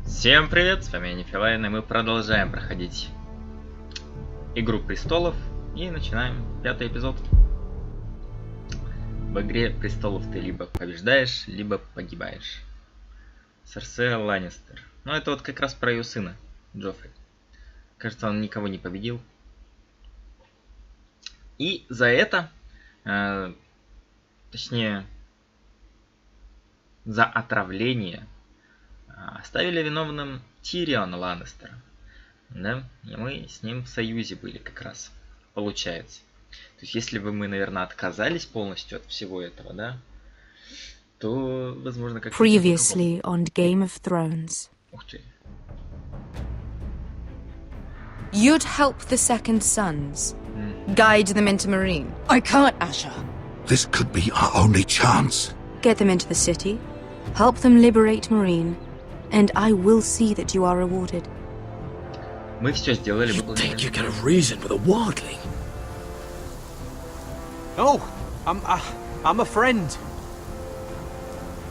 Всем привет, с вами Нифилайн, и мы продолжаем проходить Игру престолов и начинаем 5-й эпизод. В Игре престолов ты либо побеждаешь, либо погибаешь. Серсея Ланнистер. Ну это вот как раз про ее сына, Джоффри. Кажется, он никого не победил. И за это, точнее, за отравление оставили виновным Тириона Ланнистера. Да? И мы с ним в союзе были как раз, получается. То есть, если бы мы, наверное, отказались полностью от всего этого, да, то, возможно, как-то... Previously on Game of Thrones. Ух ты. You'd help the Second Sons. Guide them into Marine. I can't, Asher. This could be our only chance. Get them into the city. Help them liberate Marine. And I will see that you are rewarded. Мы все сделали, You think you can have reason with a wardling? Oh, I'm a friend.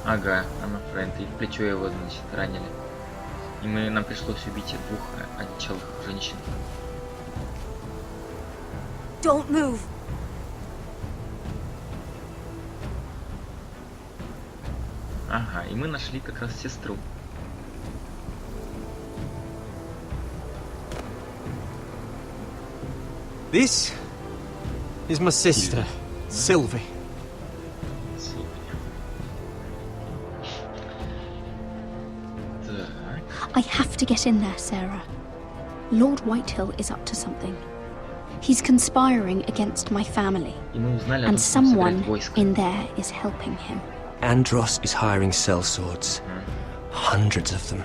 Ага, I'm a friend. И в плечо его, значит, ранили. И нам пришлось убить двух одичалых женщин. Don't move. Ага, и мы нашли как раз сестру. This is my sister, Sylvie. I have to get in there, Sarah. Lord Whitehill is up to something. He's conspiring against my family, and someone in there is helping him. Andros is hiring sellswords. Hundreds of them.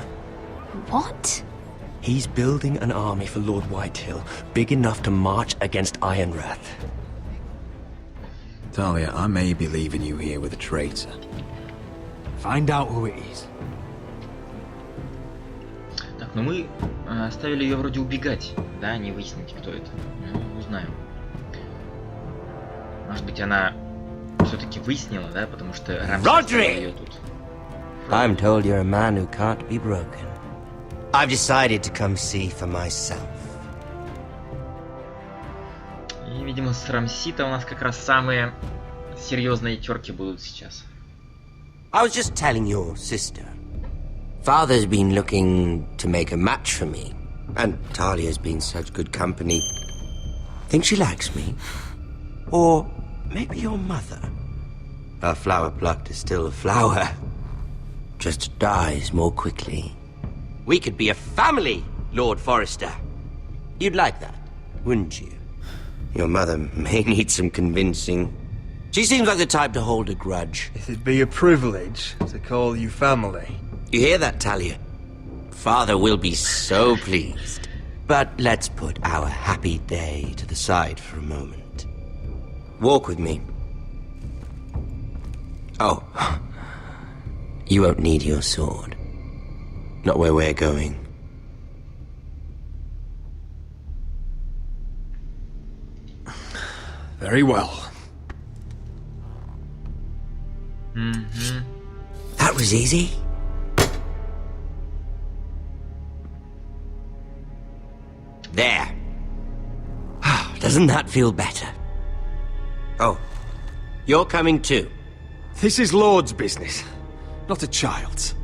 What? He's building an army for Lord Whitehill, big enough to march against Ironrath. Talia, I may be leaving you here with a traitor. Find out who it is. Так, ну мы оставили ее вроде убегать, да, не выяснить, кто это. Ну, узнаем. Может быть, она все-таки выяснила, да, потому что Рамсес ее тут. I'm told you're a man who can't be broken. I've decided to come see for myself. И, видимо, с Рамсита у нас как раз самые серьезные терки будут сейчас. I was just telling your sister. Father's been looking to make a match for me, and Talia's been such good company. Think she likes me? Or maybe your mother? A flower plucked is still a flower, just dies more quickly. We could be a family, Lord Forrester. You'd like that, wouldn't you? Your mother may need some convincing. She seems like the type to hold a grudge. It'd be a privilege to call you family. You hear that, Talia? Father will be so pleased. But let's put our happy day to the side for a moment. Walk with me. Oh, you won't need your sword. Not where we're going. Very well. That was easy. There. Doesn't that feel better? Oh, you're coming too. This is Lord's business, not a child's.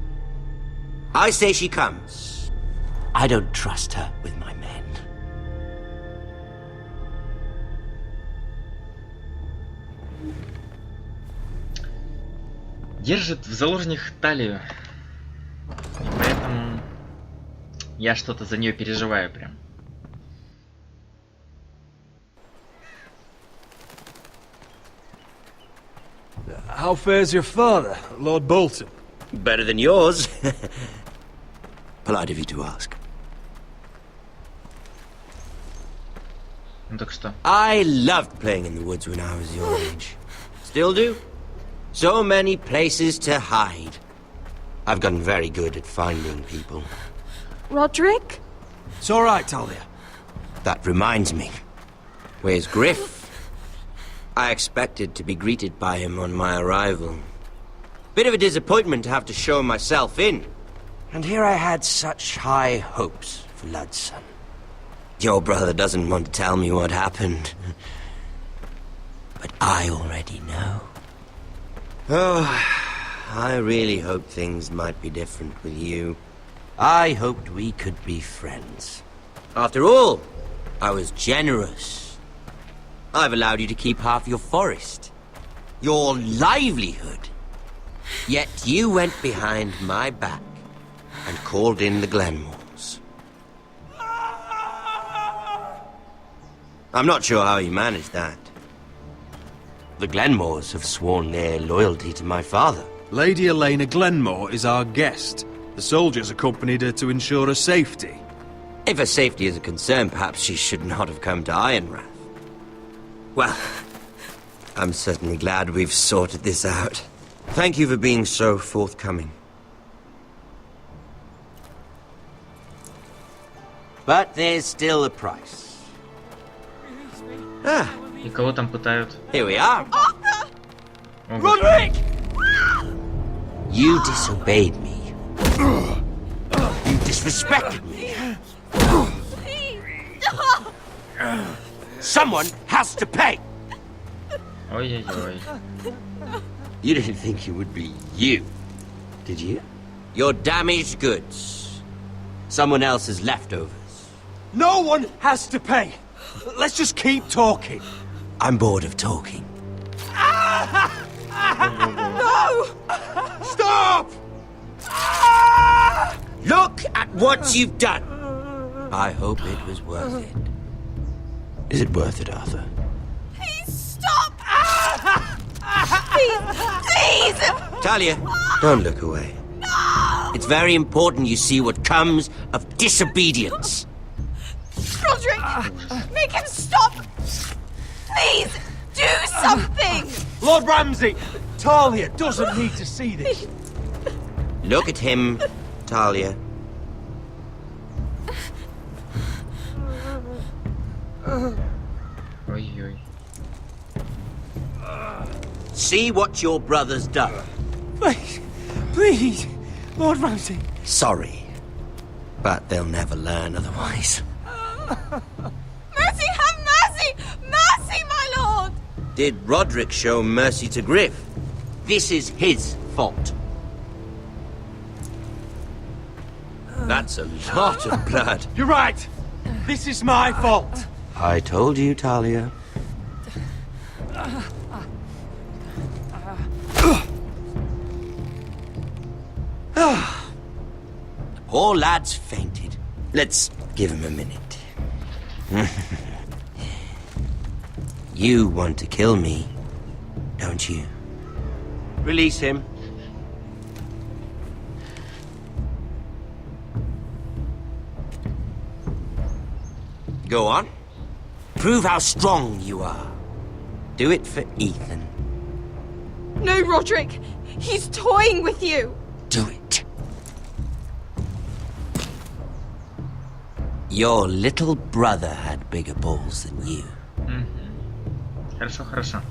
I say she comes. I don't trust her with my men. Держит в заложниках Талию. И поэтому я что-то за нее переживаю прям. How fares your father, Lord Bolton? Better than yours. Polite of you to ask. Ну так что? I loved playing in the woods when I was your age. Still do. So many places to hide. I've gotten very good at finding people. Roderick? It's all right, Talia. That reminds me. Where's Griff? I expected to be greeted by him on my arrival. Bit of a disappointment to have to show myself in. And here I had such high hopes for Lud's son. Your brother doesn't want to tell me what happened. But I already know. Oh, I really hoped things might be different with you. I hoped we could be friends. After all, I was generous. I've allowed you to keep half your forest. Your livelihood. Yet you went behind my back and called in the Glenmores. I'm not sure how you managed that. The Glenmores have sworn their loyalty to my father. Lady Elena Glenmore is our guest. The soldiers accompanied her to ensure her safety. If her safety is a concern, perhaps she should not have come to Ironrath. Well, I'm certainly glad we've sorted this out. Thank you for being so forthcoming. But there's still a price. Ah. И кого там пытают? Here we are. Arthur! Roderick! You disobeyed me. You disrespected me. Someone has to pay. Ой-ой-ой. You didn't think it would be you, did you? Your damaged goods. Someone else's leftovers. No one has to pay. Let's just keep talking. I'm bored of talking. No! Stop! Look at what you've done. I hope it was worth it. Is it worth it, Arthur? Please stop! Please! Talia, don't look away. No! It's very important you see what comes of disobedience. Roderick! Make him stop! Please! Do something! Lord Ramsay! Talia doesn't need to see this. Look at him, Talia. Ой-ой. See what your brother's done. Please, please, Lord Ramsay. Sorry, but they'll never learn otherwise. Mercy, have mercy! Mercy, my lord! Did Roderick show mercy to Griff? This is his fault. That's a lot of blood. You're right. This is my fault. I told you, Talia. The poor lad's fainted. Let's give him a minute. You want to kill me, don't you? Release him. Go on. Prove how strong you are. Do it for Ethan. No, Roderick! He's toying with you! Do it. Your little brother had bigger balls than you. Хорошо, хорошо.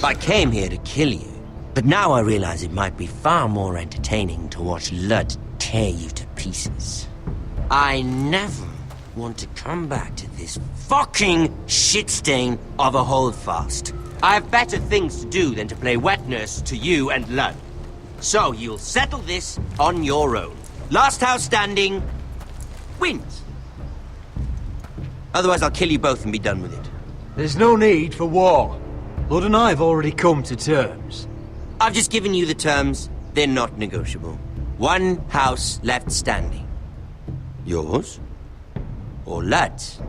I came here to kill you, but now I realize it might be far more entertaining to watch Lud tear you to pieces. I never want to come back to this fucking shit stain of a holdfast. I have better things to do than to play wet nurse to you and Lud. So you'll settle this on your own. Last house standing wins. Otherwise I'll kill you both and be done with it. There's no need for war. Lord and I have already come to terms. I've just given you the terms. They're not negotiable. One house left standing. Yours? Or Lud's?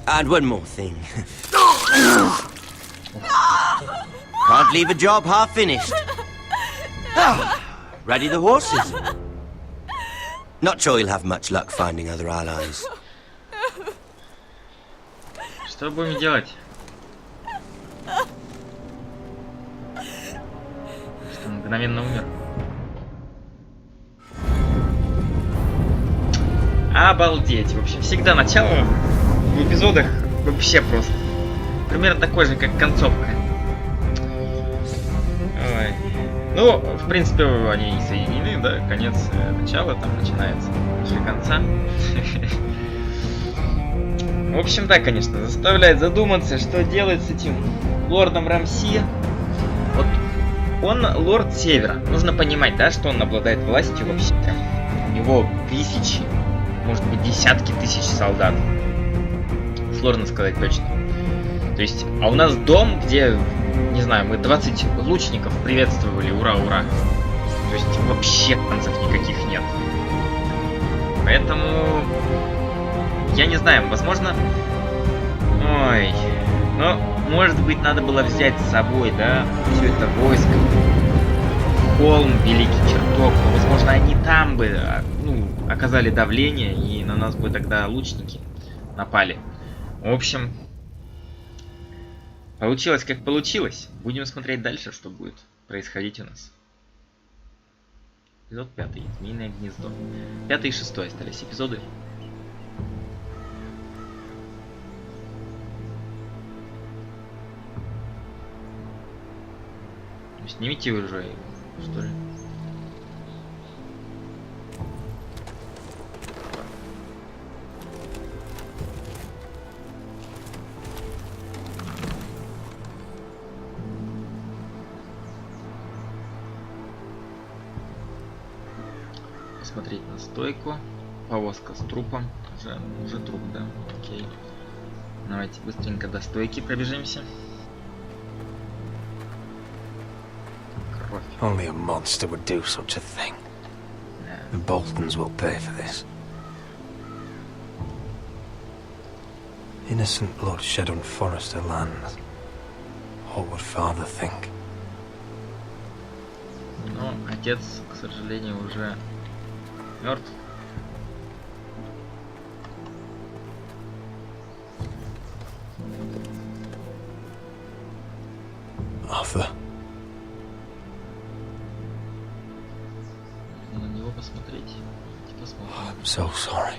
And one more thing. Can't leave a job half finished. Ready the horses? Not sure you'll have much luck finding other allies. Что будем делать? Что, мгновенно умер? Обалдеть! В общем, всегда начало в эпизодах вообще просто. Примерно такой же, как концовка. Ой. Ну, в принципе, они и соединились. общем, да, конец начала там начинается после конца. В общем, да, конечно, заставляет задуматься, что делать с этим лордом Рамси. Вот он лорд Севера. Нужно понимать, да, что он обладает властью вообще. У него тысячи, может быть, десятки тысяч солдат. Сложно сказать точно. То есть, а у нас дом, где, не знаю, мы 20 лучников приветствовали, ура, ура. То есть вообще шансов никаких нет. Поэтому, я не знаю, возможно... Ой, но, может быть, надо было взять с собой, да, все это войско. Холм, Великий Чертог, но, возможно, они там бы, ну, оказали давление, и на нас бы тогда лучники напали. В общем, получилось как получилось. Будем смотреть дальше, что будет происходить у нас. Эпизод 5. Змеиное гнездо. 5 и 6 остались эпизоды. Снимите уже его, что ли? Посмотреть на стойку. Повозка с трупом. Уже труп, да. Окей. Давайте быстренько до стойки пробежимся. Кровь. Only a monster would do such a thing. The Boltons will pay for this. Innocent blood shed on Forrester lands. What would father think? Но отец, к сожалению, уже мертв. Arthur. На него посмотреть. Посмотрим. I'm so sorry.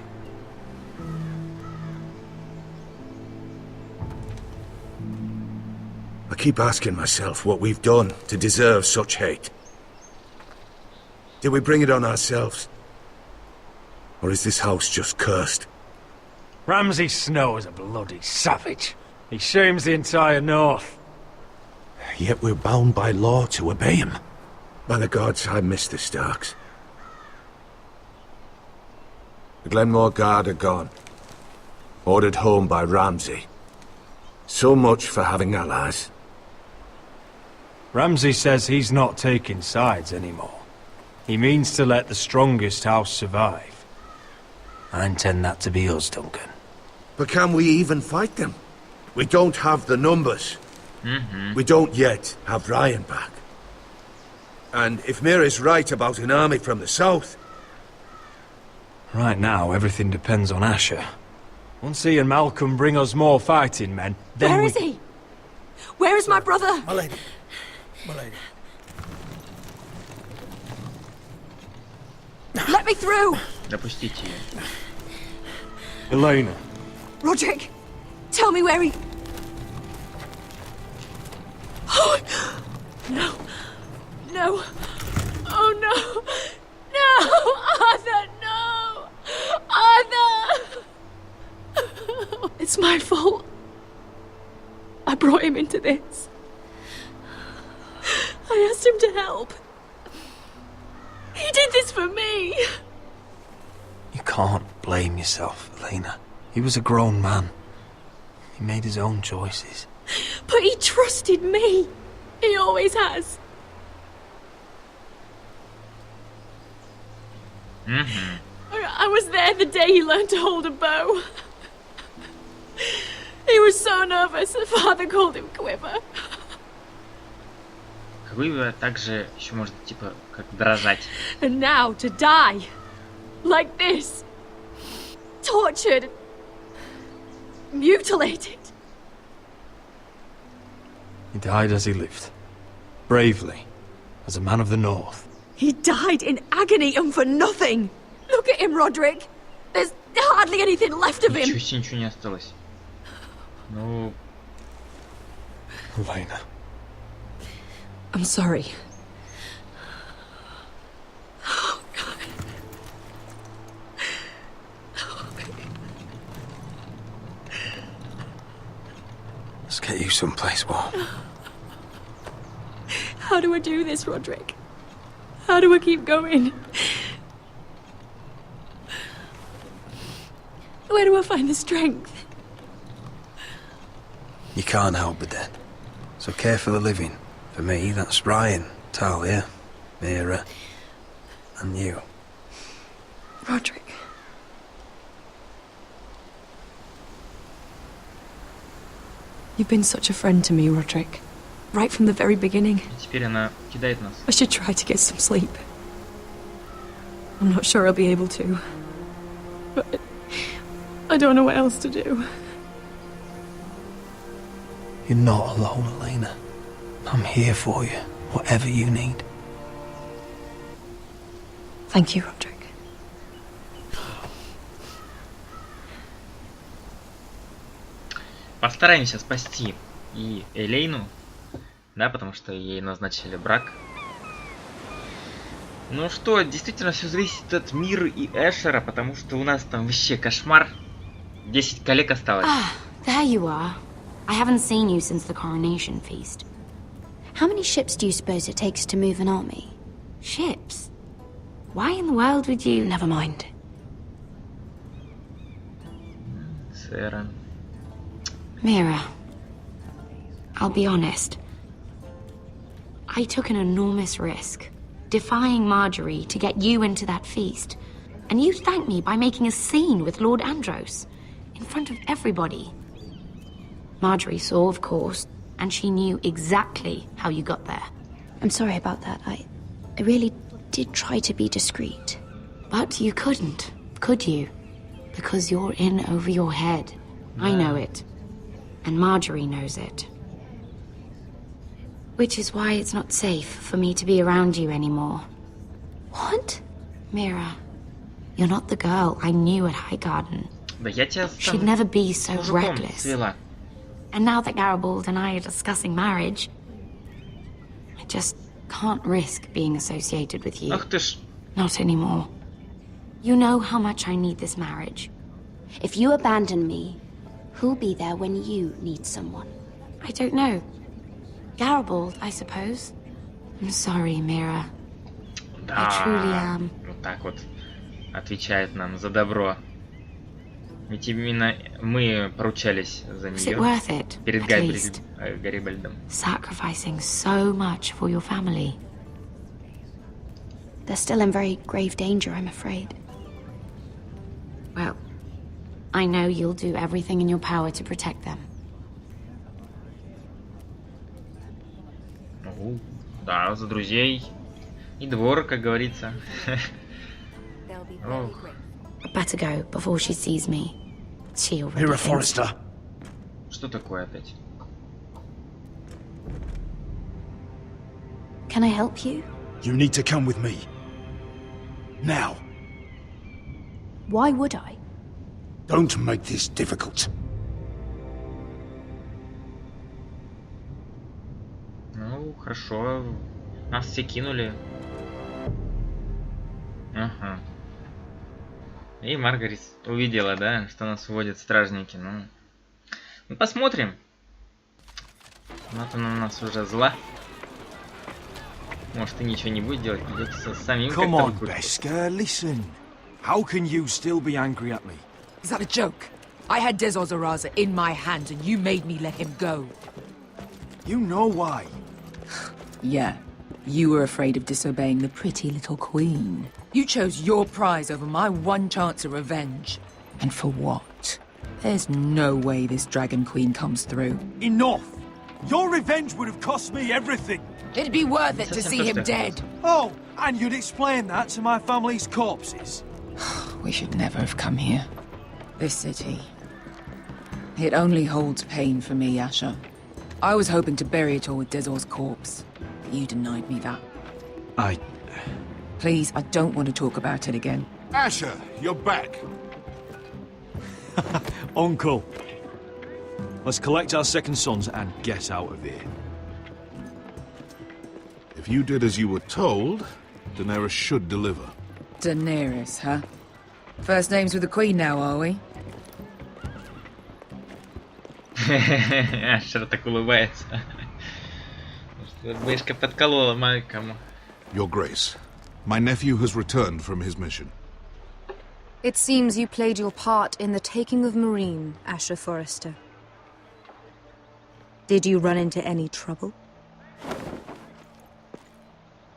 I keep asking myself what we've done to deserve such hate. Did we bring it on ourselves? Or is this house just cursed? Ramsay Snow is a bloody savage. He shames the entire north. Yet we're bound by law to obey him. By the gods, I miss the Starks. The Glenmore Guard are gone. Ordered home by Ramsay. So much for having allies. Ramsay says he's not taking sides anymore. He means to let the strongest house survive. I intend that to be us, Duncan. But can we even fight them? We don't have the numbers. We don't yet have Ryan back. And if Mira's right about an army from the south... Right now, everything depends on Asher. Once he and Malcolm bring us more fighting men, then Where is he? Where is my brother? My lady. My lady. Let me through! Допустите ее. Elena. Roderick, tell me where he... Oh, no. No. Oh, no. No! Arthur, no! Arthur! It's my fault. I brought him into this. I asked him to help. He did this for me. You can't blame yourself, Elena. He was a grown man. He made his own choices. But he trusted me. He always has. I was there the day he learned to hold a bow. He was so nervous, the father called him Quiver. Quiver также еще может типа как дрожать. And now to die. Like this. Tortured. Mutilated. He died as he lived. Bravely. As a man of the North. He died in agony and for nothing. Look at him, Roderick. There's hardly anything left of him. Ничего не осталось. Ну... Elena. I'm sorry. get you someplace warm. How do I do this, Roderick? How do I keep going? Where do I find the strength? You can't help the dead. So care for the living. For me, that's Ryan, Talia, Mira, and you. Roderick. You've been such a friend to me, Roderick. Right from the very beginning. Теперь она кидает нас. I should try to get some sleep. I'm not sure I'll be able to. But I don't know what else to do. You're not alone, Elena. I'm here for you, whatever you need. Thank you, Roderick. Постараемся спасти и Элейну, да, потому что ей назначили брак. Ну что, действительно все зависит от Миры и Эшера, потому что у нас там вообще кошмар. 10 коллег осталось. Ah, there you are. I haven't seen you since the coronation feast. How many ships do you suppose it takes to move an army? Ships? Why in the world would you... Never mind. Сэра. Mira, I'll be honest. I took an enormous risk, defying Marjorie to get you into that feast. And you thanked me by making a scene with Lord Andros, in front of everybody. Marjorie saw, of course, and she knew exactly how you got there. I'm sorry about that. I really did try to be discreet. But you couldn't, could you? Because you're in over your head. I know it. And Marjorie knows it. Which is why it's not safe for me to be around you anymore. What? Mira, you're not the girl I knew at Highgarden. Да я тебя She'd never be so мужиком reckless. свела. And now that Garibald and I are discussing marriage, I just can't risk being associated with you. Ах ты ж. Not anymore. You know how much I need this marriage. If you abandon me, who'll be there when you need someone? I don't know. Garibald, I suppose. I'm sorry, Mira. Да. I truly am. Вот так вот отвечает нам за добро. Ведь именно мы поручались за Was it нее worth it, перед at least? Гарибальдом. Sacrificing so much for your family. They're still in very grave danger, I'm afraid. Well, I know you'll do everything in your power to protect them. Ну, да, за друзей и двор, как говорится. Ох. I'd better go before she sees me. She already You're a thinks... Forrester. Что такое опять? Can I help you? You need to come with me. Now. Why would I? Don't make this difficult. Ну, хорошо. Нас все кинули. Ага. И Маргарет увидела, да, что нас уводят стражники. Ну посмотрим. Вот она у нас уже зла. Может, и ничего не будет делать, придется самим Come как-то on, выкрутиться. Beska, listen. How can you still be angry at me? Is that a joke? I had Dezor Zaraza in my hand and you made me let him go. You know why. Yeah. You were afraid of disobeying the pretty little queen. You chose your prize over my one chance of revenge. And for what? There's no way this dragon queen comes through. Enough! Your revenge would have cost me everything. It'd be worth it to see him dead. Oh, and you'd explain that to my family's corpses. We should never have come here. This city. It only holds pain for me, Asher. I was hoping to bury it all with Dezor's corpse. But you denied me that. Please, I don't want to talk about it again. Asher, you're back. Uncle. Let's collect our second sons and get out of here. If you did as you were told, Daenerys should deliver. Daenerys, huh? First names with the queen now, are we? Ашер так улыбается. Вышка подколола Малькому. Your Grace, my nephew has returned from his mission. It seems you played your part in the taking of Marine, Asher Forrester. Did you run into any trouble?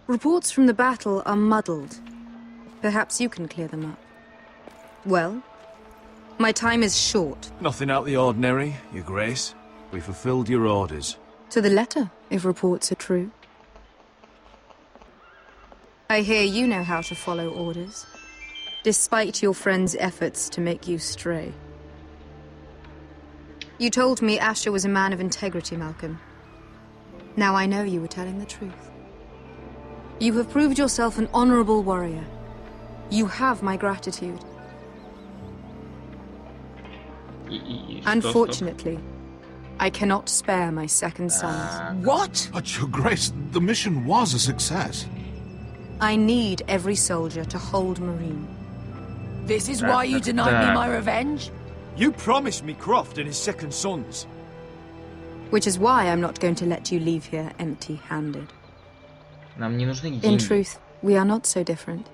Reports from the battle are muddled. Perhaps you can clear them up. Well, my time is short. Nothing out of the ordinary, Your Grace. We fulfilled your orders. To the letter, if reports are true. I hear you know how to follow orders, despite your friend's efforts to make you stray. You told me Asher was a man of integrity, Malcolm. Now I know you were telling the truth. You have proved yourself an honorable warrior. You have my gratitude. Unfortunately, I cannot spare my second sons. What? But Your Grace, the mission was a success. I need every soldier to hold Marine. This is why you denied me my revenge? You promised me Croft and his second sons. Which is why I'm not going to let you leave here empty-handed. Нам не нужны деньги. In truth, we are not so different.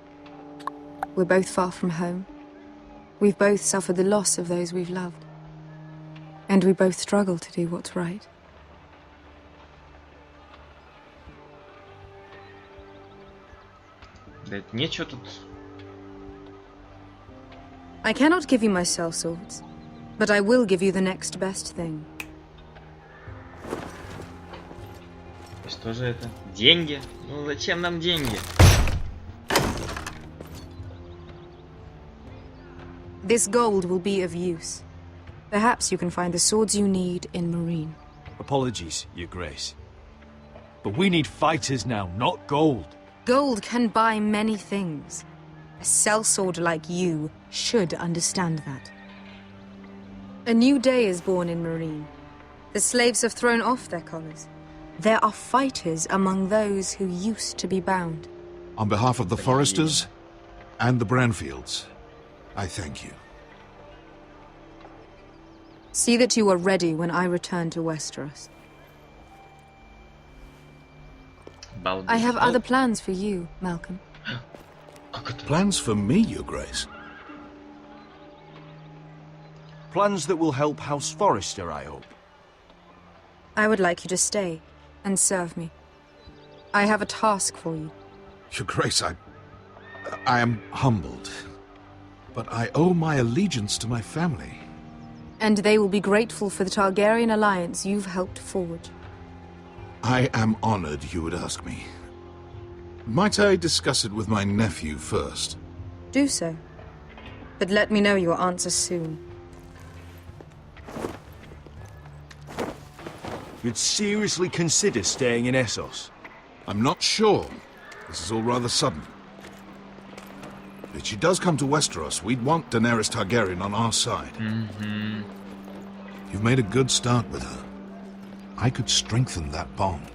We're both far from home. We've both suffered the loss of those we've loved. And we both struggle to do what's right. Да нечего тут. I cannot give you my sellswords, but I will give you the next best thing. Что же это? Деньги? Ну зачем нам деньги? This gold will be of use. Perhaps you can find the swords you need in Marine. Apologies, Your Grace. But we need fighters now, not gold. Gold can buy many things. A sellsword like you should understand that. A new day is born in Marine. The slaves have thrown off their collars. There are fighters among those who used to be bound. On behalf of the Forresters and the Branfields, I thank you. See that you are ready when I return to Westeros. I have other plans for you, Malcolm. Plans for me, Your Grace? Plans that will help House Forrester, I hope. I would like you to stay and serve me. I have a task for you. Your Grace, I am humbled. But I owe my allegiance to my family. And they will be grateful for the Targaryen alliance you've helped forge. I am honored you would ask me. Might I discuss it with my nephew first? Do so. But let me know your answer soon. You'd seriously consider staying in Essos? I'm not sure. This is all rather sudden. If she does come to Westeros, we'd want Daenerys Targaryen on our side. You've made a good start with her. I could strengthen that bond.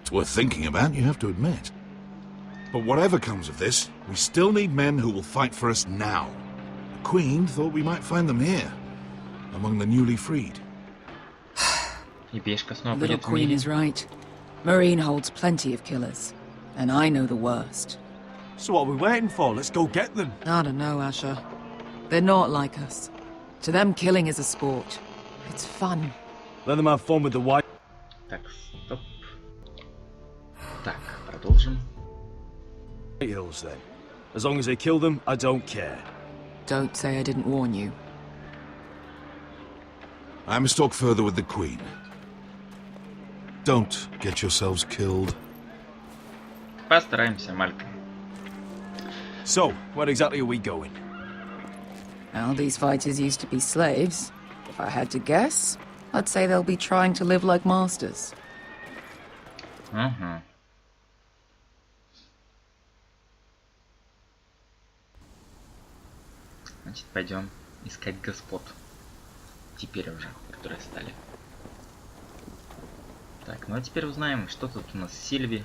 It's worth thinking about, you have to admit. But whatever comes of this, we still need men who will fight for us now. The Queen thought we might find them here, among the newly freed. Little Queen is right. Marine holds plenty of killers, and I know the worst. So what are we waiting for? Let's go get them. I don't know, Asher. They're not like us. To them, killing is a sport. It's fun. Let them have fun with the white. Так, стоп. Так, продолжим. Hills then. As long as they kill them, I don't care. Don't say I didn't warn you. I must talk further with the Queen. Don't get yourselves killed. Постараемся, Мальком. So, where exactly are we going? Well, these fighters used to be slaves. If I had to guess, I'd say they'll be trying to live like masters. Ага. Значит, пойдем искать господ. Теперь уже, которые стали. Так, ну а теперь узнаем, что тут у нас с Сильви.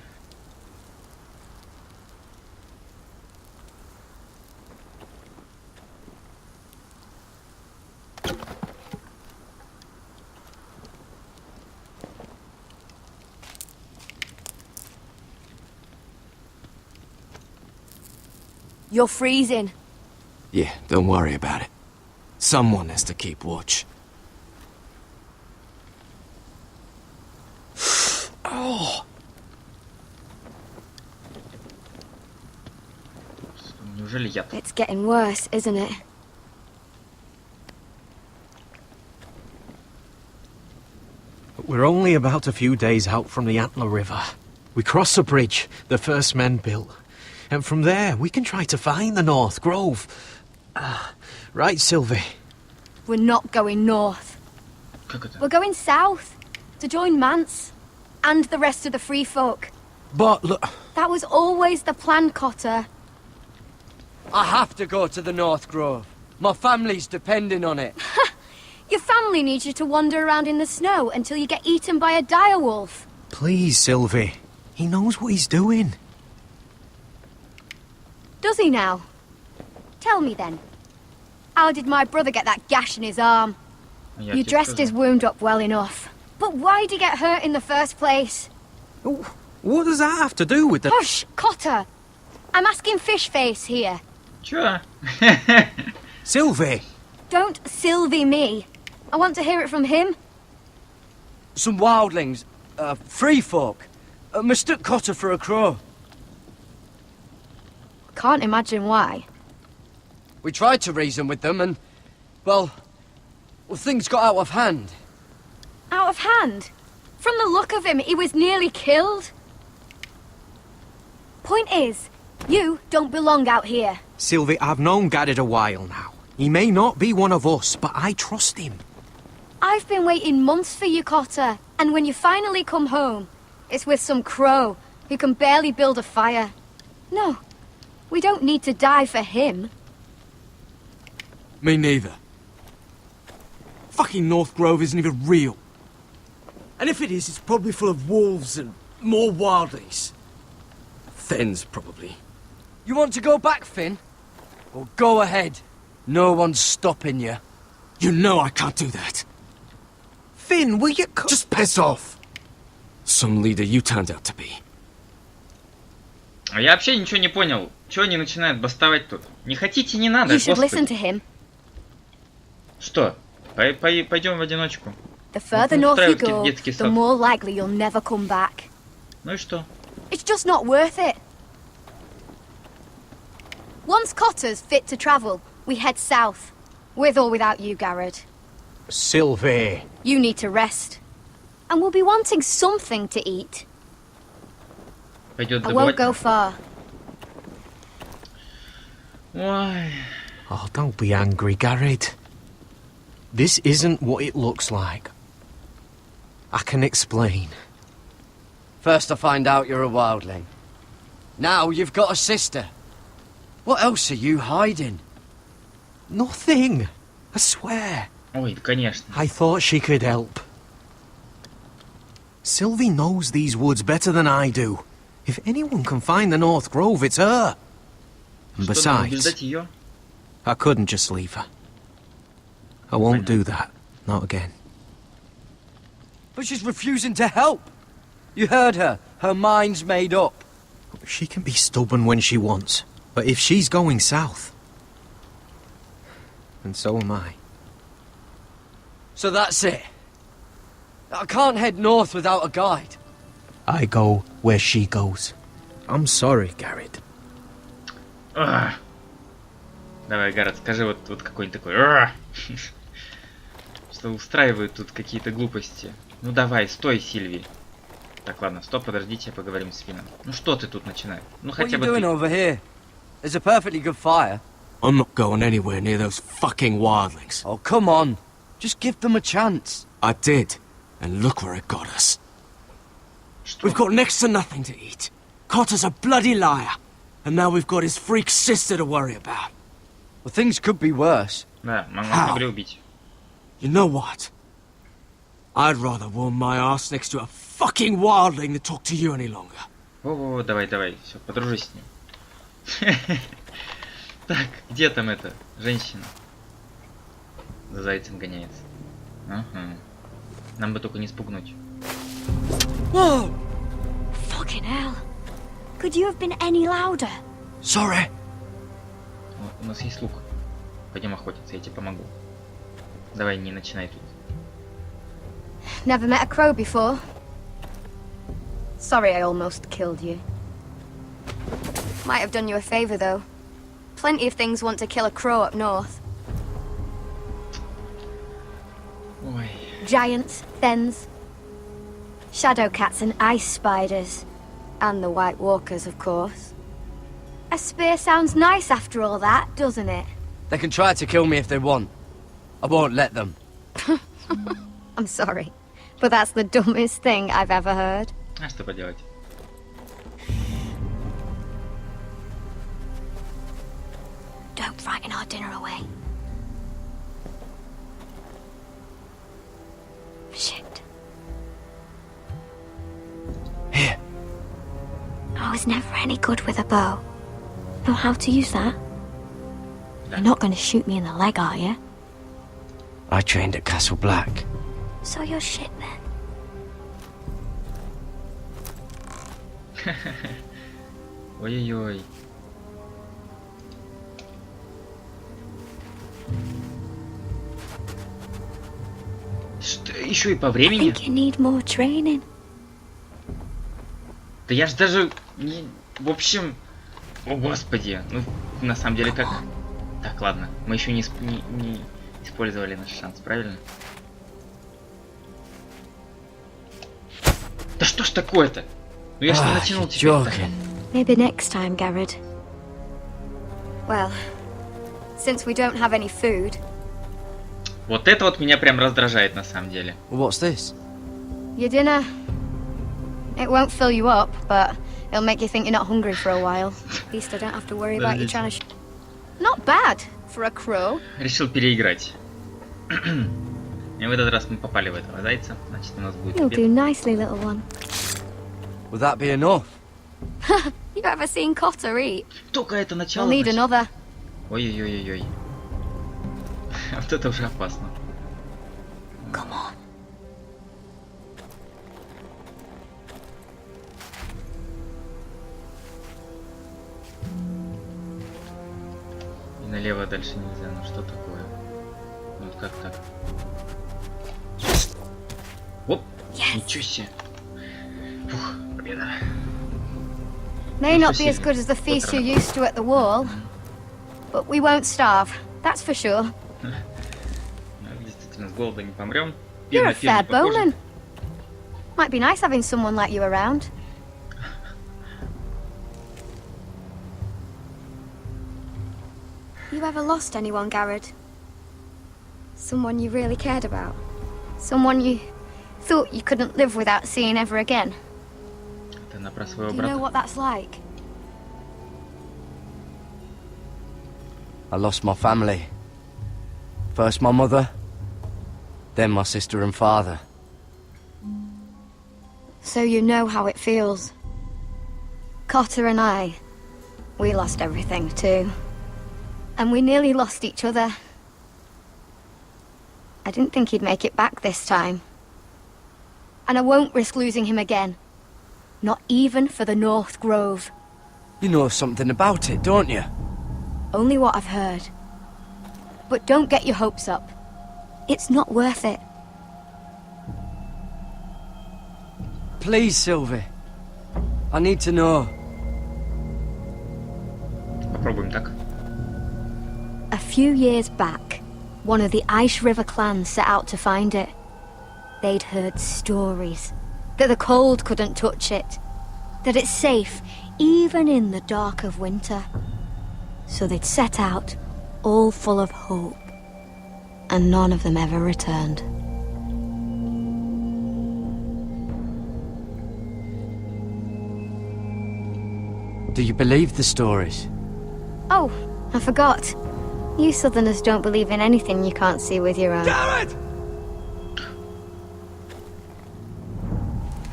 You're freezing. Yeah, don't worry about it. Someone has to keep watch. Oh. Неужели яд? It's getting worse, isn't it? We're only about a few days out from the Antler River. We cross a bridge the first men built. And from there, we can try to find the North Grove. Right, Sylvie? We're not going north. We're going south. To join Mance. And the rest of the free folk. But look... That was always the plan, Cotter. I have to go to the North Grove. My family's depending on it. Your family needs you to wander around in the snow until you get eaten by a direwolf. Please, Sylvie. He knows what he's doing. Does he now? Tell me then. How did my brother get that gash in his arm? You dressed his wound up well enough. But why'd he get hurt in the first place? What does that have to do with the... Hush, Cotter! I'm asking Fishface here. Sure. Sylvie! Don't Sylvie me. I want to hear it from him. Some wildlings, free folk, mistook Cotter for a crow. Can't imagine why. We tried to reason with them and, well, things got out of hand. Out of hand? From the look of him, he was nearly killed. Point is, you don't belong out here. Sylvie, I've known Garrett a while now. He may not be one of us, but I trust him. I've been waiting months for you, Cotter. And when you finally come home, it's with some crow who can barely build a fire. No, we don't need to die for him. Me neither. Fucking North Grove isn't even real. And if it is, it's probably full of wolves and more wildlings. Thens, probably. You want to go back, Finn? Well, go ahead. No one's stopping you. You know I can't do that. Finn, will you... Just piss off. Some leader you turned out to be. Я вообще ничего не понял. Чего они начинают бастовать тут? Не хотите, не надо. You should listen to him. Что? Пойдем в одиночку. The further north you go, the more likely you'll never come back. Ну и что? It's just not worth it. Once Cotter's fit to travel, we head south. With or without you, Garrett. Sylvie. You need to rest. And we'll be wanting something to eat. I won't go far. Why? Oh, don't be angry, Garrett. This isn't what it looks like. I can explain. First I find out you're a wildling. Now you've got a sister. What else are you hiding? Nothing. I swear. Ой, конечно. I thought she could help. Sylvie knows these woods better than I do. If anyone can find the North Grove, it's her. And besides, I couldn't just leave her. I won't do that. Not again. But she's refusing to help. You heard her. Her mind's made up. She can be stubborn when she wants. But if she's going south, then so am I. So that's it. I can't head north without a guide. I go where she goes. I'm sorry, Garrett. Давай, Гаррет, скажи вот какой-нибудь такой. Что устраивают тут какие-то глупости. Ну давай, стой, Сильви. Так, ладно, стоп, подождите, поговорим с Финном. Ну что ты тут начинаешь? Ну хотя бы ты. There's a perfectly good fire. I'm not going anywhere near those fucking wildlings. Oh, come on. Just give them a chance. I did. And look where it got us. We've got next to nothing to eat. Cotter's a bloody liar. And now we've got his freak sister to worry about. Well, things could be worse. Да, могли убить. You know what? I'd rather warm my ass next to a fucking wildling than talk to you any longer. Во-во-во, давай, все, подружись с ним. Так, где там эта женщина? За зайцем гоняется. Ага. Нам бы только не спугнуть. Whoa! Fucking hell. Could you have been any louder? Sorry. У нас есть лук. Пойдем охотиться, я тебе помогу. Давай, не начинай тут. Never met a crow before. Sorry I almost killed you. Might have done you a favor though. Plenty of things want to kill a crow up north. Ой. Giants, thens, shadow cats and ice spiders. And the White Walkers, of course. A spear sounds nice after all that, doesn't it? They can try to kill me if they want. I won't let them. I'm sorry, but that's the dumbest thing I've ever heard. А что поделать? Don't frighten our dinner away. Shit. Here. I was never any good with a bow. Know how to use that? You're not going to shoot me in the leg, are you? I trained at Castle Black. So you're shit then. Ой-ой-ой. Что, еще и по времени? I think you need more training. Да я ж даже не... В общем... О, господи. Ну, на самом деле, как... Так, ладно. Мы еще не использовали наш шанс, правильно? Да что ж такое-то? Ну я ж не натянул теперь-то. Maybe next time, Garrett. Well, since we don't have any food... Вот это вот меня прям раздражает на самом деле. What's this? Your dinner. It won't fill you up, but it'll make you think you're not hungry for a while. At least I don't have to worry about you trying to... Not bad for a crow. Решил переиграть. И в этот раз мы попали в этого зайца, значит у нас будет You'll обед. do nicely, little one. Will that be enough? You ever seen Cotter eat? Только это начало. You'll need another. Ой-ой-ой-ой. Вот это уже опасно. Come on. И налево дальше нельзя. Ну что такое? Вот как так? Оп! Ничего себе! Фух, победа. May not be as good as the feast you're used to at the wall, but we won't starve. That's for sure. Действительно, с голода не помрем. You're a fair bowman. Might be nice having someone like you around. You ever lost anyone, Garrett? Someone you really cared about? Someone you thought you couldn't live without seeing ever again? Это она про своего Do you know брата. what that's like? I lost my family. First my mother, then my sister and father. So you know how it feels. Cotter and I, we lost everything too. And we nearly lost each other. I didn't think he'd make it back this time. And I won't risk losing him again. Not even for the North Grove. You know something about it, don't you? Only what I've heard. But don't get your hopes up. It's not worth it. Please, Sylvie. I need to know. Попробуем так. A few years back, one of the Ice River clans set out to find it. They'd heard stories that the cold couldn't touch it, that it's safe even in the dark of winter. So they'd set out, all full of hope, and none of them ever returned. Do you believe the stories? Oh, I forgot. You Southerners don't believe in anything you can't see with your own. Garrett!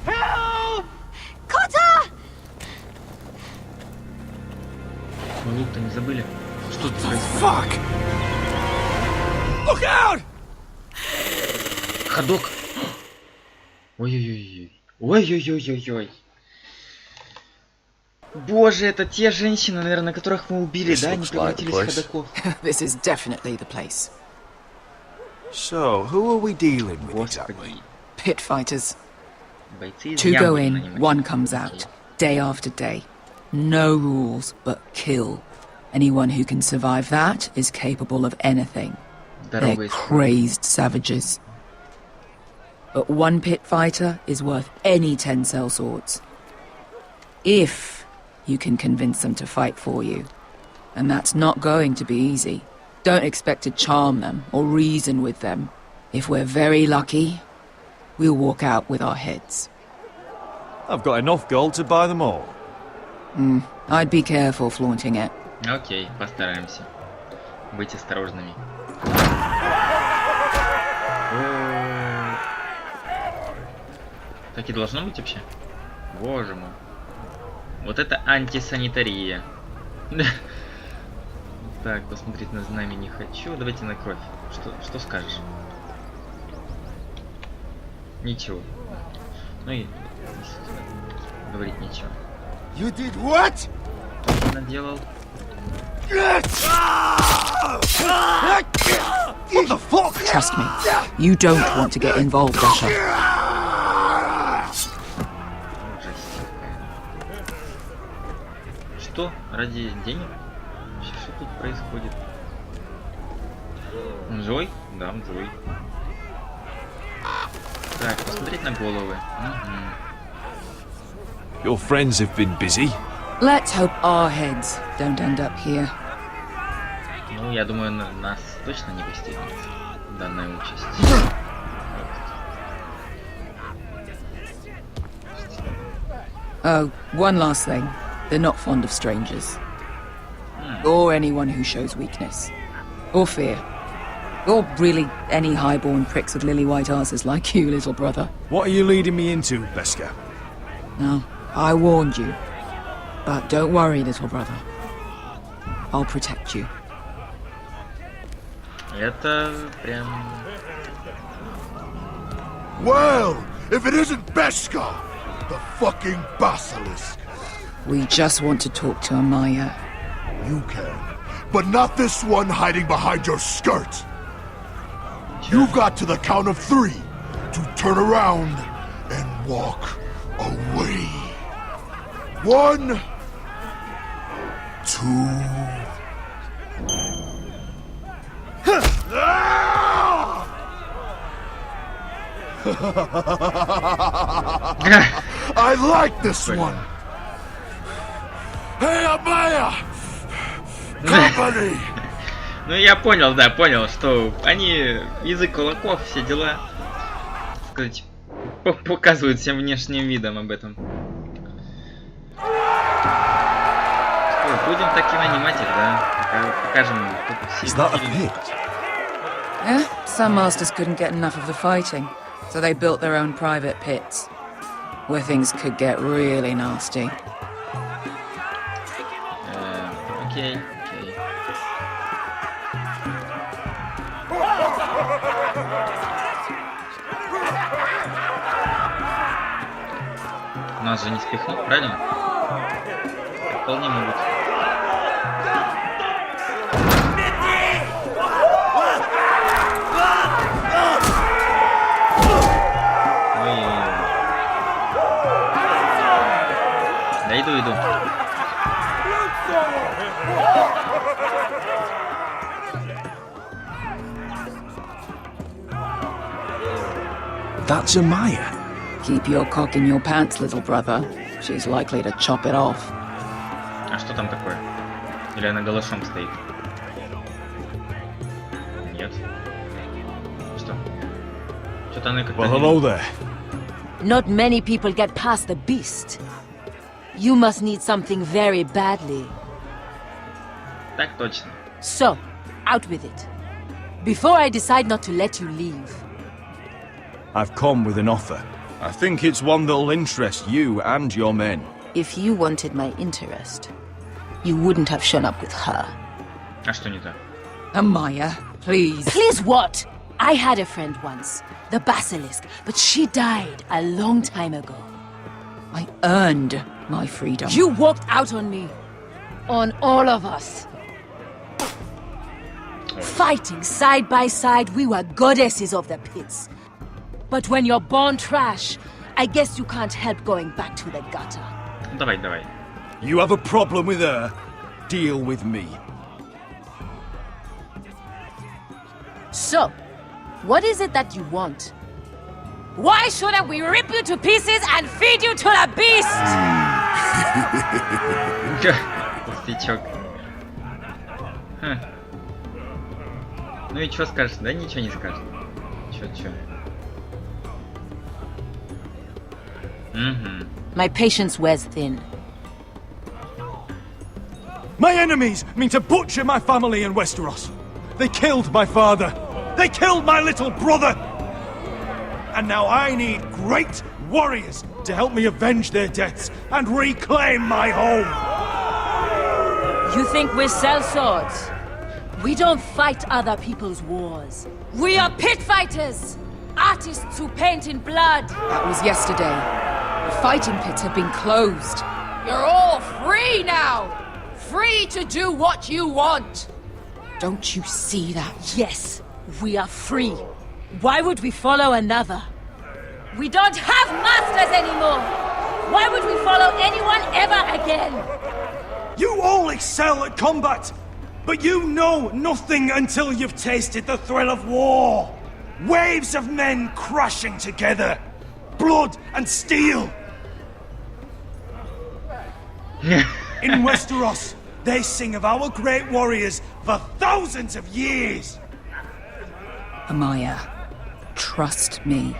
Help! Cotter! Мы лук-то не забыли. Что тут происходит? Fuck! Look out! Ходок! Ой-ой-ой-ой. Ой-ой-ой-ой-ой. Боже, это те женщины, наверное, которых мы убили, да? Они превратились в ходоков. This is definitely the place. So, who are we dealing with exactly? Pit fighters. Бойцы из 2 go ям будем in, нанимать. 1 comes out. Day after day. No rules, but kill. Anyone who can survive that is capable of anything. They're crazed savages. But 1 pit fighter is worth any 10 sellswords. If you can convince them to fight for you. And that's not going to be easy. Don't expect to charm them or reason with them. If we're very lucky, we'll walk out with our heads. I've got enough gold to buy them all. I'd be careful flaunting it. Окей, постараемся быть осторожными. Так и должно быть вообще? Боже мой. Вот это антисанитария. Так, посмотреть на знамя не хочу. Давайте на кровь. Что скажешь? Ничего. Ну и говорить нечего. You did what? Что он наделал? What the fuck? Trust me, you don't want to get involved, Dasha. Что? Ради денег? Что тут происходит? Он живой? Да, он живой. Так, посмотреть на головы. Your friends have been busy. Let's hope our heads don't end up here. Ну, я думаю, нас точно не постигнет данная участь. Oh, one last thing. They're not fond of strangers. Or anyone who shows weakness. Or fear. Or really any highborn pricks with lily-white asses like you, little brother. What are you leading me into, Beska? No, I warned you. But don't worry, little brother. I'll protect you. Это прям... Well, if it isn't Beska, the fucking basilisk. We just want to talk to Amaya. You can, but not this one hiding behind your skirt. You've got to the count of 3 to turn around and walk away. 1, 2. I like this one. Hey, Amaya! Company! Ну я понял, да, понял, что они язык кулаков, все дела, так сказать, показывают всем внешним видом об этом. Что, будем таки нанимать их, да? Покажем им, кто сильный. Yeah, some masters couldn't get enough of the fighting, so they built their own private pits, where things could get really nasty. Окей. Нас же не спихнут, правильно? Вполне могут. Да иду. That's Amaya. Keep your cock in your pants, little brother. She's likely to chop it off. А что там такое? Или она голышом стоит? Нет. Что? Что-то она как-то... Well, hello there. Not many people get past the beast. You must need something very badly. Так точно. So, out with it. Before I decide not to let you leave. I've come with an offer. I think it's one that'll interest you and your men. If you wanted my interest, you wouldn't have shown up with her. А что не так? Amaya, please. Please what? I had a friend once, the basilisk, but she died a long time ago. I earned my freedom. You walked out on me. On all of us. Fighting side by side, we were goddesses of the pits. But when you're born trash, I guess you can't help going back to the gutter. Давай. You have a problem with her? Deal with me. So, what is it that you want? Why shouldn't we rip you to pieces and feed you to the beast? Толстячок. Ну и что скажешь? Да ничего не скажет. Чё? My patience wears thin. My enemies mean to butcher my family in Westeros. They killed my father. They killed my little brother. And now I need great warriors to help me avenge their deaths and reclaim my home. You think we sell swords? We don't fight other people's wars. We are pit fighters! Artists who paint in blood! That was yesterday. The fighting pits have been closed. You're all free now! Free to do what you want! Don't you see that? Yes, we are free. Why would we follow another? We don't have masters anymore! Why would we follow anyone ever again? You all excel at combat, but you know nothing until you've tasted the thrill of war. Waves of men crashing together. Blood and steel. In Westeros, they sing of our great warriors for thousands of years. Amaya, trust me.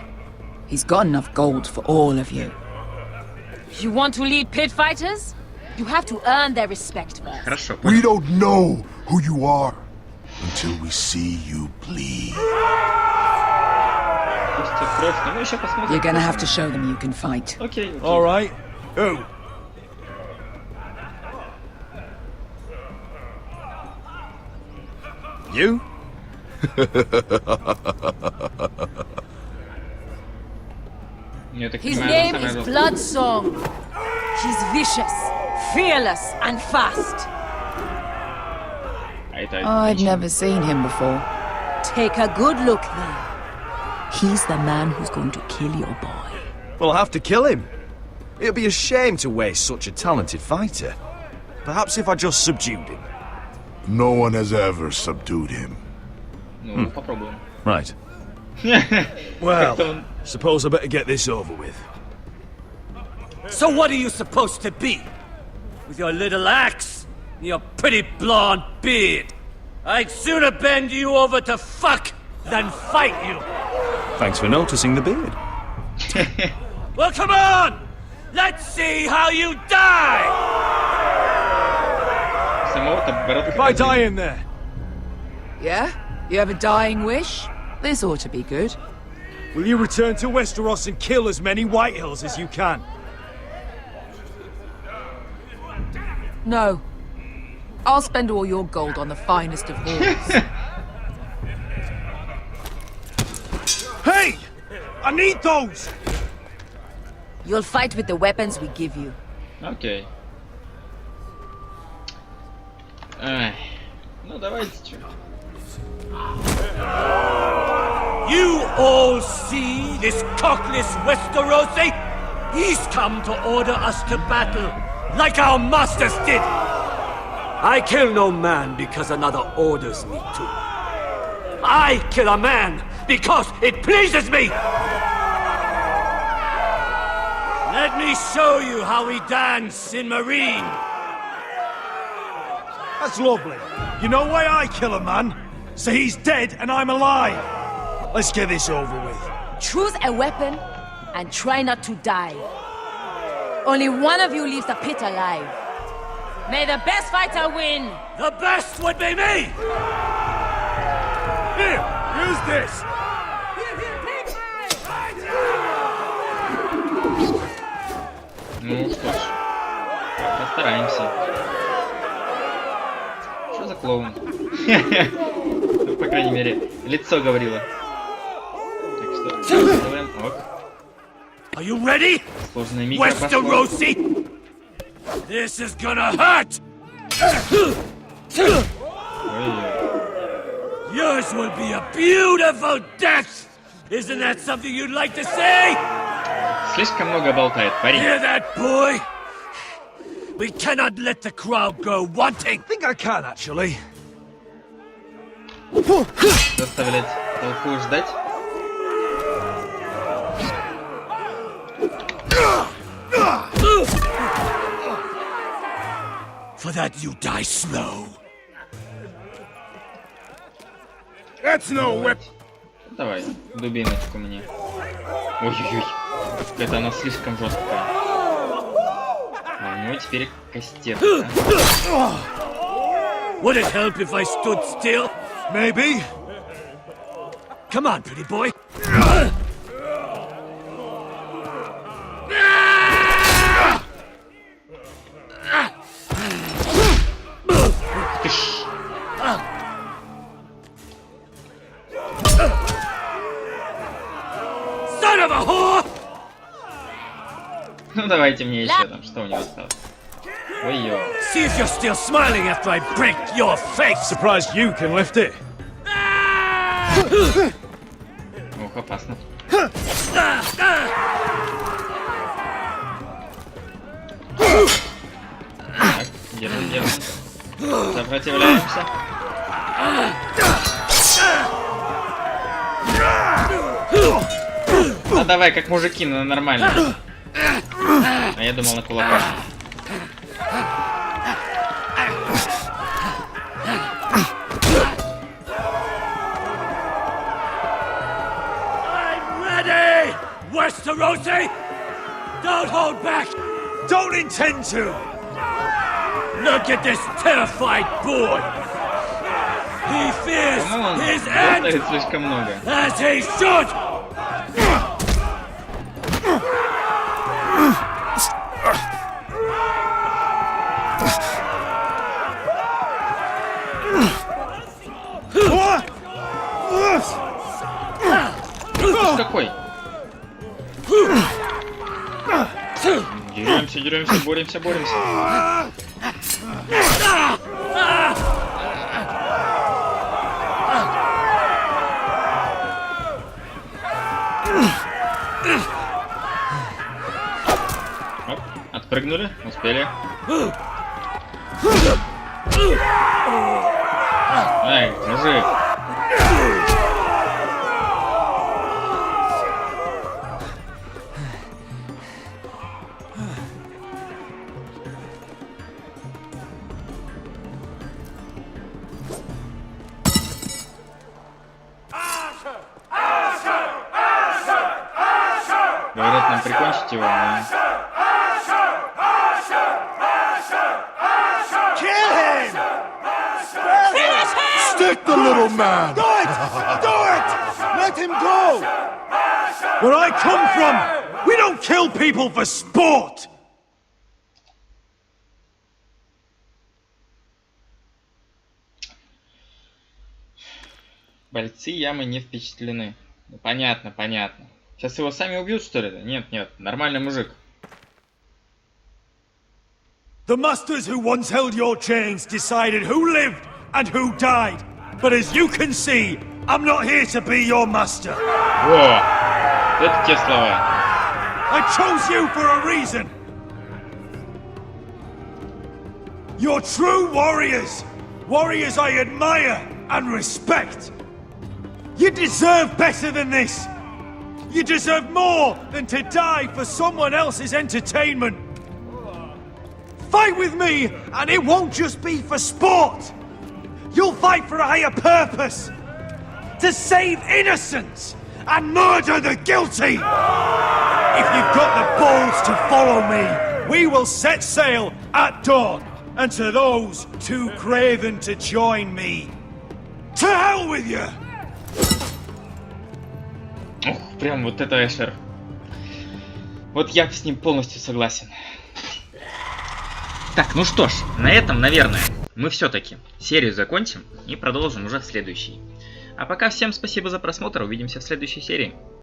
He's got enough gold for all of you. You want to lead pit fighters? You have to earn their respect first. Хорошо. We don't know who you are until we see you bleed. You're gonna have to show them you can fight. Okay. All right. Who? You? His name is Bloodsong. He's vicious, fearless, and fast. I've never seen him before. Take a good look then. He's the man who's going to kill your boy. We'll have to kill him. It'd be a shame to waste such a talented fighter. Perhaps if I just subdued him. No one has ever subdued him. Попробуем. Right. Well, suppose I better get this over with. So what are you supposed to be? With your little axe and your pretty blonde beard? I'd sooner bend you over to fuck than fight you. Thanks for noticing the beard. Well, come on! Let's see how you die! If I die in there. Yeah? You have a dying wish? This ought to be good. Will you return to Westeros and kill as many Whitehills as you can? No. I'll spend all your gold on the finest of halls. Hey! I need those! You'll fight with the weapons we give you. Окей. Ай. Ну давайте что. You all see this cockless Westerosi? He's come to order us to battle, like our masters did. I kill no man because another orders me to. I kill a man because it pleases me. Let me show you how we dance in Marine. That's lovely. You know why I kill a man? So he's dead and I'm alive. Let's get this over with. Choose a weapon and try not to die. Only one of you leaves the pit alive. May the best fighter win. The best would be me. Here, use this. Ну что ж, постараемся. Что за клоун? По крайней мере, лицо говорило. Так что, делаем. Ок. Are you ready? Сложная микропрошла. Westerosi! This is gonna hurt! Yours will be a beautiful death! Isn't that something you'd like to say? Слишком много болтает, парень. Hear that, boy? We cannot let the crowd go wanting. Think I can, actually. Заставлять толпу ждать. For that you die slow. That's no whip. Давай, дубиночку мне. Ой-ой-ой. Это она слишком жесткая. А у него теперь кастет. Да? Would it help if I stood still? Maybe. Come on, pretty boy. Son of a whore! Ну давайте мне еще там, что у него осталось. Ой-ё. See if you're still smiling after I break your face. Surprised you can lift it. Ох, опасно. Так, держим. Сопротивляемся. Ну давай, как мужики, нормально. А я думал на кулаках. I'm ready! Westerosi! Don't hold back! Don't intend to! Look at this terrified boy! He fears his end! Слишком много. As he should! Какой? Деремся, боремся. Оп, отпрыгнули, успели. Эй, мужик. Говорят, нам прикончить его, но... Kill him! Stick the little man! Do it! Do it! Let him go! Where I come from, we don't kill people for sport! Бойцы ямы не впечатлены. Ну, понятно. Сейчас его сами убьют, что ли? Нет, нормальный мужик. The masters who once held your chains decided who lived and who died. But as you can see, I'm not here to be your master. Во! Это те слова. I chose you for a reason. You're true warriors. Warriors I admire and respect. You deserve better than this. You deserve more than to die for someone else's entertainment. Fight with me, and it won't just be for sport. You'll fight for a higher purpose. To save innocence and murder the guilty. If you've got the balls to follow me, we will set sail at dawn. And to those too craven to join me, to hell with you! Ох, прям вот это Эшер. Вот я с ним полностью согласен. Так, ну что ж, на этом, наверное, мы все-таки серию закончим и продолжим уже в следующей. А пока всем спасибо за просмотр, увидимся в следующей серии.